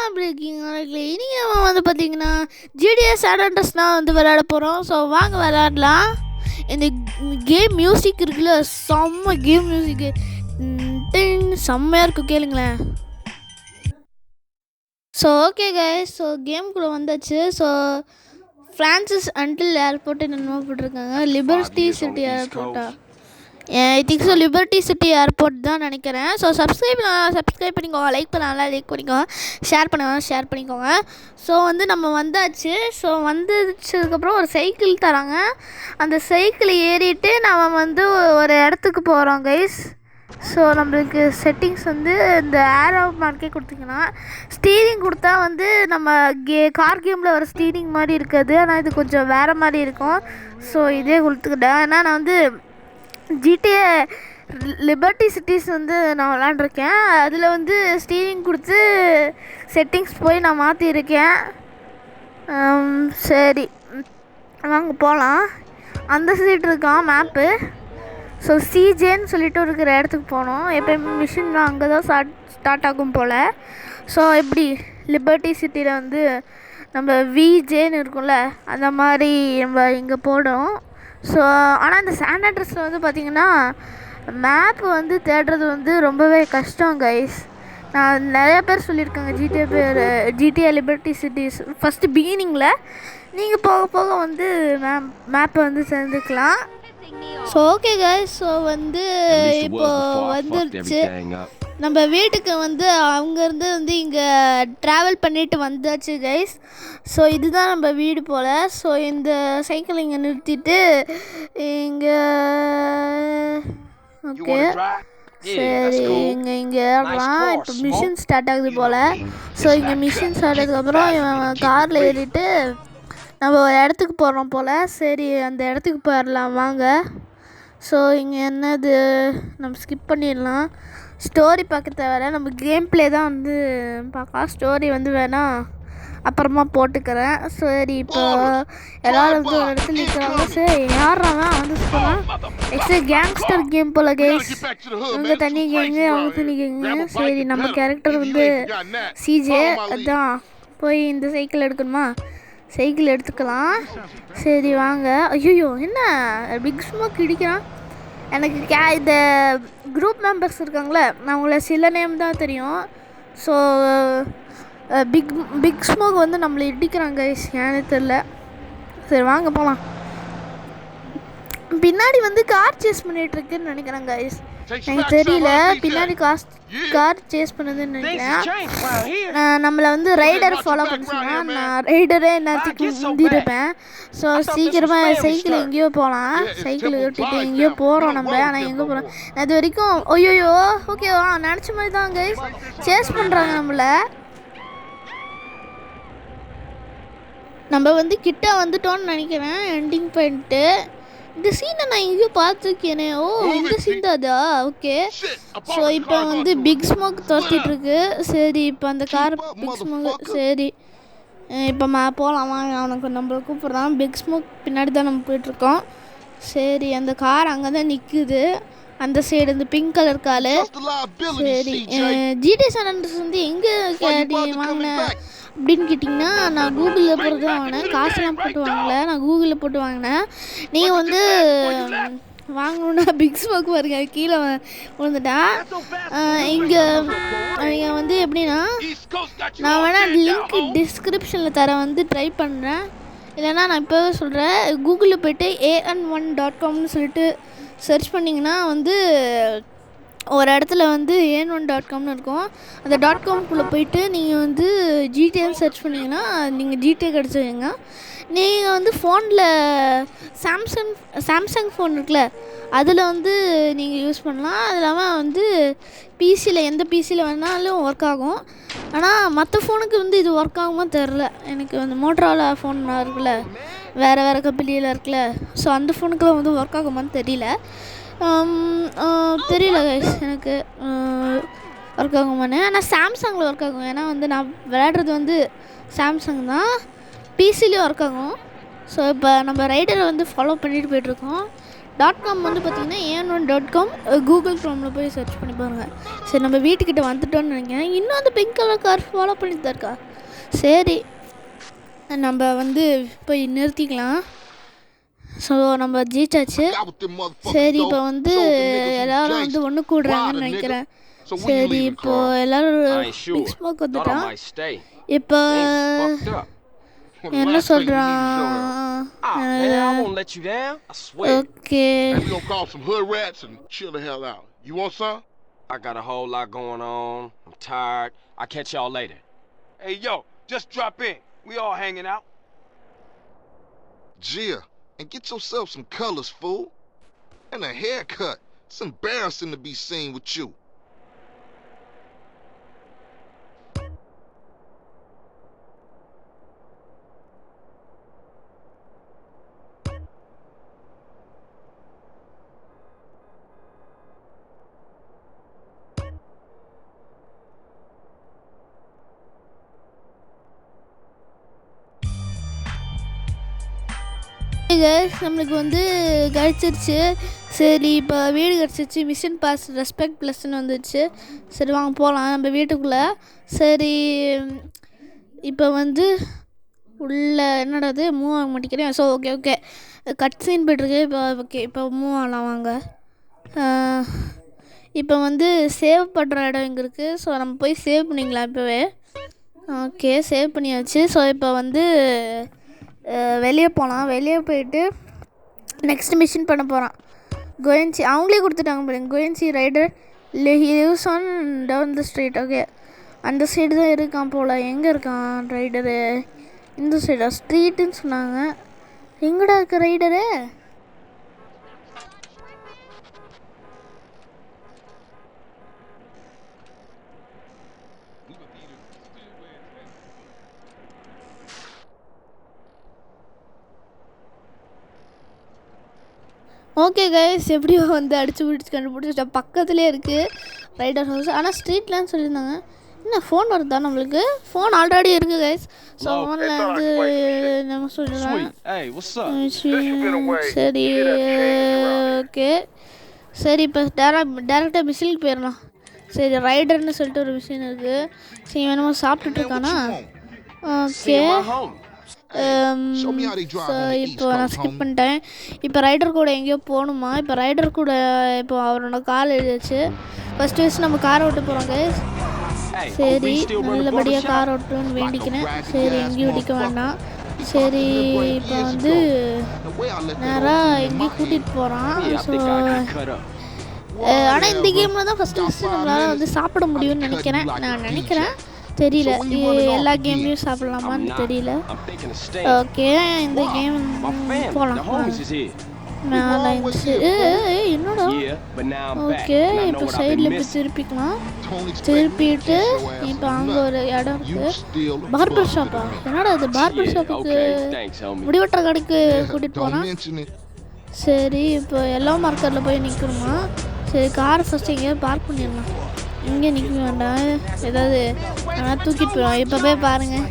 எப்படி இருக்கீங்க? இனி நம்ம வந்து பார்த்தீங்கன்னா ஜிடிஎஸ் சாண்டர்ஸ்லாம் வந்து விளையாட போகிறோம். ஸோ வாங்க விளையாடலாம். இந்த கேம் மியூசிக் இருக்குல்ல, செம்ம கேம் மியூசிக்கு செம்மையாக இருக்கும், கேளுங்களேன். ஸோ ஓகே கைஸ், ஸோ கேம்குள்ளே வந்தாச்சு. ஸோ ஃப்ரான்சிஸ் அன்டில் ஏர்போர்ட்டு என்னமோ போட்டிருக்காங்க. லிபர்ட்டி சிட்டி ஏர்போர்ட்டா? I think so liberty city airport தான் நினைக்கிறேன். ஸோ சப்ஸ்கிரைப் பண்ணிக்கோங்க, லைக் பண்ணலாம், லைக் பண்ணிக்கோங்க, ஷேர் பண்ணிக்கோங்க. ஸோ வந்து நம்ம வந்தாச்சு. ஸோ வந்துச்சதுக்கப்புறம் ஒரு சைக்கிள் தராங்க. அந்த சைக்கிள் ஏறிட்டு நம்ம வந்து ஒரு இடத்துக்கு போகிறோம் கைஸ். ஸோ நம்மளுக்கு செட்டிங்ஸ் வந்து இந்த ஏரோ மார்க்கே கொடுத்திங்கன்னா, ஸ்டீரிங் கொடுத்தா வந்து நம்ம கார் கேமில் வர ஸ்டீரிங் மாதிரி இருக்காது. ஆனால் இது கொஞ்சம் வேறு மாதிரி இருக்கும். ஸோ இதே கொடுத்துக்கிட்டேன். ஏன்னா நான் வந்து ஜிடிஏ லிபர்ட்டி சிட்டிஸ் வந்து நான் விளாண்டுருக்கேன். அதில் வந்து ஸ்டீரிங் கொடுத்து செட்டிங்ஸ் போய் நான் மாற்றிருக்கேன். சரி வாங்க போகலாம். அந்த சைடு இருக்கான் மேப்பு. ஸோ சிஜேன்னு சொல்லிட்டு இருக்கிற இடத்துக்கு போனோம். எப்போயுமே மிஷின் அங்கே தான் ஸ்டார்ட் ஆகும் போல். ஸோ எப்படி லிபர்ட்டி சிட்டியில் வந்து நம்ம விஜேன்னு இருக்கும்ல, அந்த மாதிரி நம்ம இங்கே போடும். ஸோ ஆனால் இந்த சாண்ட் அட்ரஸில் வந்து பார்த்திங்கன்னா மேப்பு வந்து தேடுறது வந்து ரொம்பவே கஷ்டம் கைஸ். நான் நிறையா பேர் சொல்லியிருக்காங்க ஜிடிஏ லிபர்ட்டி சிட்டிஸ் ஃபஸ்ட்டு பிகினிங்கில். நீங்கள் போக போக வந்து மேப்பை வந்து சேர்ந்துக்கலாம். ஸோ ஓகே கைஸ், ஸோ வந்து இப்போ வந்துருச்சு. நம்ம வீட்டுக்கு வந்து அங்கேருந்து வந்து இங்கே ட்ராவல் பண்ணிவிட்டு வந்தாச்சு கைஸ். ஸோ இதுதான் நம்ம வீடு போல். ஸோ இந்த சைக்கிள் இங்கே நிறுத்திட்டு இங்கே ஓகே சரி இங்கே ஏறலாம். இப்போ மிஷின் ஸ்டார்ட் ஆகுது போல். ஸோ இங்கே மிஷின் ஸ்டார்ட் ஆகுதுக்கப்புறம் இவன் காரில் ஏறிட்டு நம்ம ஒரு இடத்துக்கு போகிறோம் போல். சரி அந்த இடத்துக்கு போயிடலாம் வாங்க. ஸோ இங்கே என்னது, நம்ம ஸ்கிப் பண்ணிடலாம். ஸ்டோரி பார்க்க தேவை, நம்ம கேம் ப்ளே தான் வந்து பார்க்கலாம். ஸ்டோரி வந்து வேணால் அப்புறமா போட்டுக்கிறேன். சரி இப்போ எல்லோரும் வந்து ஒரு இடத்துல நிற்கிறாங்க. சரி யாராவன் வந்து சொல்லலாம். நெக்ஸ்ட்டு கேங்ஸ்டர் கேம் போல் கைஸ். இவங்க தனி கேங்கு, அவங்க தனி கேங்கு. சரி நம்ம கேரக்டர் வந்து சிஜே. அதுதான் போய் இந்த சைக்கிள் எடுக்கணுமா, சைக்கிள் எடுத்துக்கலாம். சரி வாங்க. ஐயோ என்ன பிக் ஸ்மோக் இடிக்கிறான். எனக்கு இந்த குரூப் மெம்பர்ஸ் இருக்காங்களே, நான் உங்களை சில நேம் தான் தெரியும். ஸோ பிக் ஸ்மோக் வந்து நம்மளை இடிக்கிறாங்க கைஸ், ஏன்னு தெரில. சரி வாங்க போகலாம். பின்னாடி வந்து கார் சேஸ் பண்ணிகிட்ருக்குன்னு நினைக்கிறேன் கைஸ், எனக்கு தெரியல. பின்னாடி கார் சேஸ் பண்ணுதுன்னு நினைக்கிறேன். நம்மளை வந்து ரைடரை ஃபாலோ பண்ணிச்சுன்னா நான் ரைடரே எல்லாத்துக்கு முந்திருப்பேன். ஸோ சீக்கிரமாக சைக்கிள் எங்கேயோ போகலாம். சைக்கிள் ஓட்டிட்டு எங்கேயோ போகிறோம் நம்ம. ஆனால் எங்கே போகிறோம் அது வரைக்கும் ஐயோயோ ஓகேவா நினச்ச மாதிரி தான் கைஸ் சேஸ் பண்ணுறாங்க நம்மளை. நம்ம வந்து கிட்ட வந்துட்டோன்னு நினைக்கிறேன் எண்டிங் பாயிண்ட்டு. இந்த சீனை நான் எங்கேயோ பார்த்துருக்கேனே. ஓ இந்த சீன் தாதா, ஓகே. ஸோ இப்போ வந்து பிக் ஸ்மோக் துரத்திட்டுருக்கு. சரி இப்போ அந்த கார் பிக் ஸ்மோக். சரி இப்போ போகலாம் வாங்க. அவனுக்கு நம்மளை கூப்பிட்றான். பிக் ஸ்மோக் பின்னாடி தான் நம்ம போயிட்டுருக்கோம். சரி அந்த கார் அங்கே தான் நிற்குது, அந்த சைடு இந்த பிங்க் கலர் காரு. சரி ஜிடிஏ சான் ஆண்ட்ரியாஸ் வந்து எங்கே வாங்கினேன் அப்படின்னு கேட்டிங்கன்னா, நான் கூகுளில் போட்டு தான் வாங்கினேன். காசுலாம் போட்டு வாங்கலை, நான் கூகுளில் போட்டு வாங்கினேன். நீங்கள் வந்து வாங்கணுன்னா பிக் ஸ்மோக் பாருங்க கீழே விழுந்துட்டேன். இங்கே வந்து எப்படின்னா, நான் வேணால் லிங்க் டிஸ்கிரிப்ஷனில் தர வந்து ட்ரை பண்ணுறேன். இல்லைனா நான் இப்போவே சொல்கிறேன், கூகுளில் போய்ட்டு an1.comனு சொல்லிட்டு சர்ச் பண்ணிங்கன்னா வந்து ஒரு இடத்துல வந்து an1.comனு இருக்கும். அந்த .comக்குள்ளே போயிட்டு நீங்கள் வந்து ஜிடிஏன்னு சர்ச் பண்ணிங்கன்னா நீங்கள் ஜிடிஏ கிடச்சிங்க. நீங்கள் வந்து ஃபோனில் சாம்சங் ஃபோன் இருக்குல்ல, அதில் வந்து நீங்கள் யூஸ் பண்ணலாம். அது இல்லாமல் வந்து பிசியில் எந்த பிசியில் வேணாலும் ஒர்க் ஆகும். ஆனால் மற்ற ஃபோனுக்கு வந்து இது ஒர்க் ஆகுமா தெரில. எனக்கு வந்து மோட்டரோலா ஃபோன் இருக்குல்ல, வேறு கம்பெனியில் இருக்குல்ல, ஸோ அந்த ஃபோனுக்குலாம் வந்து ஒர்க் ஆகுமான்னு தெரியல கைஸ் எனக்கு ஒர்க் ஆகுமான்னு. ஆனால் சாம்சங்கில் ஒர்க் ஆகும். ஏன்னா வந்து நான் விளையாடுறது வந்து சாம்சங் தான், பிசிலையும் ஒர்க் ஆகும். ஸோ இப்போ நம்ம ரைடரை வந்து ஃபாலோ பண்ணிட்டு போயிட்டுருக்கோம். .com வந்து பார்த்தீங்கன்னா an1.com கூகுள் க்ரோமில் போய் சர்ச் பண்ணி பாருங்கள். சரி நம்ம வீட்டுக்கிட்ட வந்துட்டோன்னு நினைக்கிறேன். இன்னும் அந்த பிங்க் கலர் கார் ஃபாலோ பண்ணிட்டு தான் இருக்கா. சரி நம்ம வந்து போய் நிறுத்திக்கலாம். ஸோ நம்ம ஜெயிச்சாச்சு. சரி இப்போ வந்து எல்லோரும் வந்து ஒன்று கூடுறாங்கன்னு நினைக்கிறேன். சரி இப்போ எல்லோரும் பிக் ஸ்மோக் வந்துட்டான். இப்போ என்ன சொல்கிறான்? Okay I got a whole lot going on. I'm tired. I'll catch y'all later. Hey, yo, just drop in. We all hanging out. Gia, and get yourself some colors, fool. And a haircut. It's embarrassing to be seen with you. நம்மளுக்கு வந்து கிடச்சிருச்சு. சரி இப்போ வீடு கிடச்சிருச்சு. Mission pass respect ப்ளஸ்ன்னு வந்துடுச்சு. சரி வாங்க போகலாம் நம்ம வீட்டுக்குள்ளே. சரி இப்போ வந்து உள்ளே என்னடாது மூவ் ஆக மாட்டேங்கிறேன். ஸோ ஓகே கட் சீன் போய்ட்டுருக்கு. இப்போ ஓகே இப்போ மூவ் ஆகலாம் வாங்க. இப்போ வந்து சேவ் பண்ணுற இடம் எங்கே இருக்குது? ஸோ நம்ம போய் சேவ் பண்ணிக்கலாம் இப்போவே. ஓகே சேவ் பண்ணியாச்சு. ஸோ இப்போ வந்து வெளியே போகலாம். வெளியே போயிட்டு நெக்ஸ்ட் மிஷின் பண்ண போகிறான். கோயன்சி அவங்களே கொடுத்துட்டாங்க பாருங்க. கோயன்சி rider lives on down the street. Okay அந்த சைடு தான் இருக்கான் போல். எங்கே இருக்கான் ரைடரு? இந்த சைடா? ஸ்ட்ரீட்டுன்னு சொன்னாங்க. எங்கடா இருக்க ரைடரு? ஓகே கைஸ் எப்படியோ வந்து அடிச்சு பிடிச்சி கண்டுபிடிச்சிட்டா. பக்கத்துலேயே இருக்குது ரைடர் ஹவுஸ். ஆனால் ஸ்ட்ரீட்லன்னு சொல்லியிருந்தாங்க. என்ன ஃபோன் வருதா நம்மளுக்கு? ஃபோன் ஆல்ரெடி இருக்குது கைஸ். ஸோ ஃபோனில் வந்து நம்ம சொல்லிடலாம். சரி ஓகே சரி இப்போ டேரெக்டாக மிஷினுக்கு போயிடலாம். சரி ரைடர்னு சொல்லிட்டு ஒரு மிஷின் இருக்குது. சரி வேணுமோ சாப்பிட்டுட்டு இருக்கானா? ஓகே ஸோ இப்போ நான் ஸ்கிப் பண்ணிட்டேன். இப்போ ரைடர் கூட எங்கேயோ போகணுமா? இப்போ ரைடர் கூட இப்போ அவரோட கார் எழுதிச்சு. ஃபஸ்ட்டு நம்ம காரை ஓட்ட போகிறோம் கைஸ். சரி நல்லபடியாக கார் ஓட்டணும்னு வேண்டிக்கிறேன். சரி எங்கேயும் இடிக்க வேண்டாம். சரி இப்போ வந்து நேராக எங்கேயும் கூட்டிகிட்டு போகிறான். ஸோ ஆனால் இந்த கேமில் தான் ஃபஸ்ட்டு நம்மளால் வந்து சாப்பிட முடியும்னு நினைக்கிறேன். தெரியல எல்லா கேம்லையும் சாப்பிடலாமான்னு தெரியல. ஓகே இந்த கேம் போகலாம். மேலே என்னடா? ஓகே இப்போ சைடில் இப்போ திருப்பிக்கலாம். திருப்பிட்டு இப்போ அங்கே ஒரு இடம் இருக்குது. பார்பர் ஷாப்பா? என்னடா அது பார்பர் ஷாப்புக்கு முடிவெட்டுற கடைக்கு கூட்டிகிட்டு போகிறான். சரி இப்போ எல்லா மார்க்கெட்டில் போய் நிற்கணுமா? சரி காரை ஃபஸ்ட்டு எங்கேயாவது பார்க் பண்ணிடலாம். இங்கே நிற்க வேண்டாம். ஏதாவது ஆனால் தூக்கிட்டு போயிடும். இப்போ போய் பாருங்கள்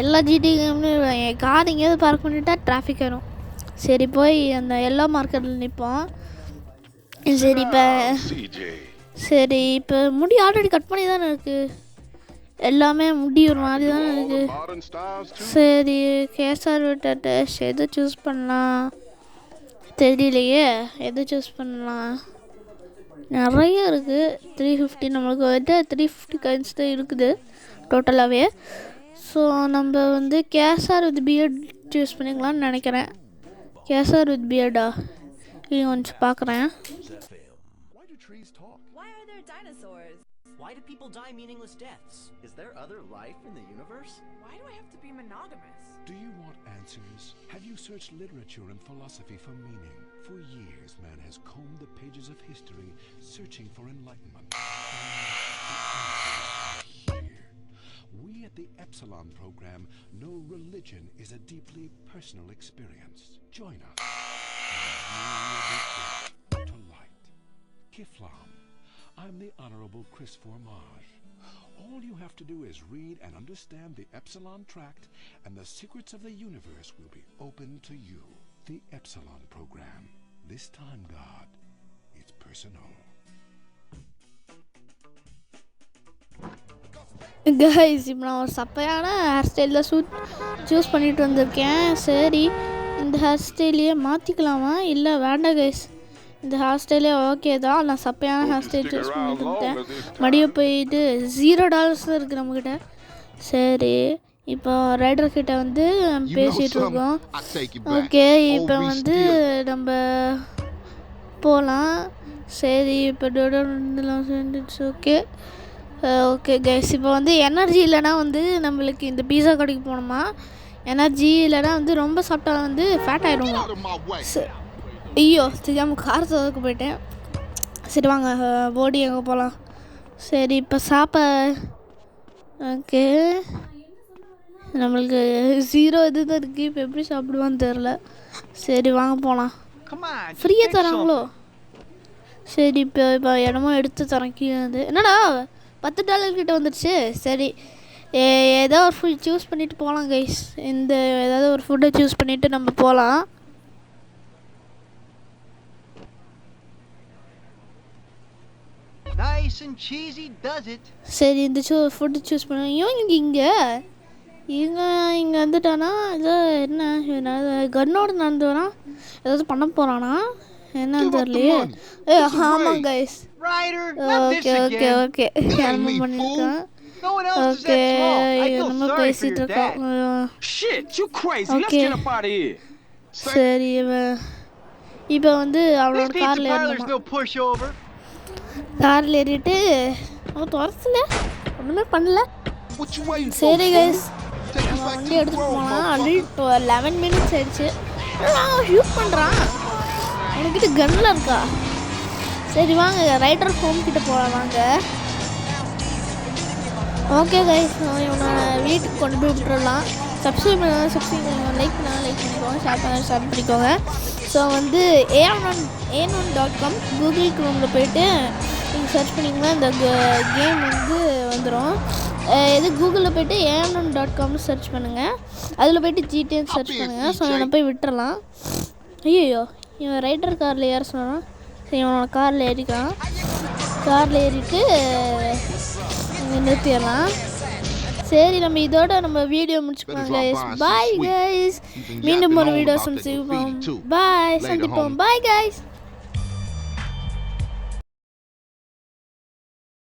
எல்லா ஜிடின்னு கார் எங்கேயாவது பார்க் பண்ணிட்டா டிராஃபிக் வரும். சரி போய் அந்த எல்லா மார்க்கெட்டில் நிற்போம். சரி இப்போ முடி ஆல்ரெடி கட் பண்ணி தானே இருக்குது. எல்லாமே முடி ஒரு மாதிரி தானே இருக்குது. சரி கேஎஸ்ஆர் டெஸ்ட் எது சூஸ் பண்ணலாம் தெரியலையே. எது சூஸ் பண்ணலாம்? நிறைய இருக்குது. 350 நம்மளுக்கு வந்துட்டு 350 காயின்ஸ் தான் இருக்குது டோட்டலாகவே. ஸோ நம்ம வந்து கேஎஸ்ஆர் வித் பியர்ட் சூஸ் பண்ணிக்கலாம்னு நினைக்கிறேன். கேஎஸ்ஆர் வித் பியர்டா? இது கொஞ்சம் பார்க்குறேன். Why do people die meaningless deaths? Is there other life in the universe? Why do I have to be monogamous? Do you want answers? Have you searched literature and philosophy for meaning? For years, man has combed the pages of history, searching for enlightenment. Here, we at the Epsilon program know religion is a deeply personal experience. Join us. To light. Kiflam. I'm the Honorable Chris Formage. All you have to do is read and understand the Epsilon Tract, and the secrets of the universe will be open to you. The Epsilon program. this time, God, it's personal. Guys இப்போ நான் ஒரு சப்பையான hair ஸ்டைலில் choose பண்ணிட்டு வந்திருக்கேன். சரி இந்த hair ஸ்டைலையே மாற்றிக்கலாமா இல்லை வேண்டாம் கைஸ், இந்த ஹேர் ஸ்டைலே ஓகே தான். நான் சப்பையான ஹேர் ஸ்டைல் சூஸ் பண்ணிட்டு இருந்தேன். மடியை போயிட்டு $0 தான் இருக்குது நம்மக்கிட்ட. சரி இப்போ ரைடர் கிட்ட வந்து பேசிகிட்டு இருக்கோம். ஓகே இப்போ வந்து நம்ம போகலாம். சரி இப்போ ஓகே ஓகே கைஸ், இப்போ வந்து எனர்ஜி இல்லைனா வந்து நம்மளுக்கு இந்த பீஸா கடைக்கு போகணுமா. எனர்ஜி இல்லைனா வந்து ரொம்ப சாப்பிட்டா வந்து ஃபேட் ஆகிடுமா. ஐயோ தெரியாமல் கார் தோதுக்கு போயிட்டேன். சரி வாங்க போடி எங்கே போகலாம். சரி இப்போ ஓகே நம்மளுக்கு 0 இது தான் இருக்குது. இப்போ எப்படி சாப்பிடுவான்னு தெரில. சரி வாங்க போகலாம். ஃப்ரீயாக தராங்களோ. சரி இப்போ இடமும் எடுத்து தரேன் கீழே வந்து. என்னடா $10 கிட்ட வந்துடுச்சு. சரி ஏதோ ஒரு ஃபுட் சூஸ் பண்ணிவிட்டு போகலாம் கைஸ். இந்த ஏதாவது ஒரு ஃபுட்டை சூஸ் பண்ணிவிட்டு நம்ம போகலாம். Nice and cheesy, does it? சரி இந்த ஃபுட்டு சூஸ் பண்ண. இங்கே வந்துட்டானா ஏதோ என்ன கன்னோட நடந்து வரான், ஏதாவது பண்ண போகிறானா என்னன்னு தெரியலையே. ஆமாம் கைஸ் ஓகே ஓகே ஓகே என்னமோ பண்ணியிருக்கான். ஓகே என்னமோ பேசிகிட்டு இருக்கான். ஓகே சரி இப்போ வந்து அவனோட காரில் ஏறிட்டு அவன் துரத்துல ஒன்றுமே பண்ணல. சரி கைஸ் நம்ம வண்டி எடுத்துகிட்டு போகலாம். ஆல்ரெடி 11 minutes ஆயிடுச்சு. ஷூட் பண்ணுறான், அவனுக்கிட்ட கன்னில் இருக்கா. சரி வாங்க ரைடர் ஹோம் கிட்ட போகலாம் வாங்க. ஓகே கைஸ் இவனை வீட்டுக்கு கொண்டு போய் விட்டுறலாம். சப்ஸ்கிரைப் பண்ணுங்கள், லைக் பண்ணிக்கோங்க, ஷேர் பண்ணிக்கோங்க. ஸோ வந்து A11.com கூகுள் க்ரோமில் போய்ட்டு நீங்கள் சர்ச் பண்ணிங்கன்னா இந்த கேம் வந்து வந்துடும். இது கூகுளில் போய்ட்டு A11.com சர்ச் பண்ணுங்கள், அதில் போய்ட்டு GTA சர்ச் பண்ணுங்கள். ஸோ இவனை போய் விட்டுறலாம். ஐயோ இவன் ரைடர் காரில் ஏற சொன்னான். சரி இவனோட காரில் ஏறிக்கலாம். காரில் ஏறிட்டு நிறுத்திடலாம். சரி நம்ம இதோட நம்ம வீடியோ முடிச்சுக்கலாம் கைஸ். பாய் கைஸ், மீண்டும் ஒரு வீடியோ சந்திப்போம். பாய். Bye guys.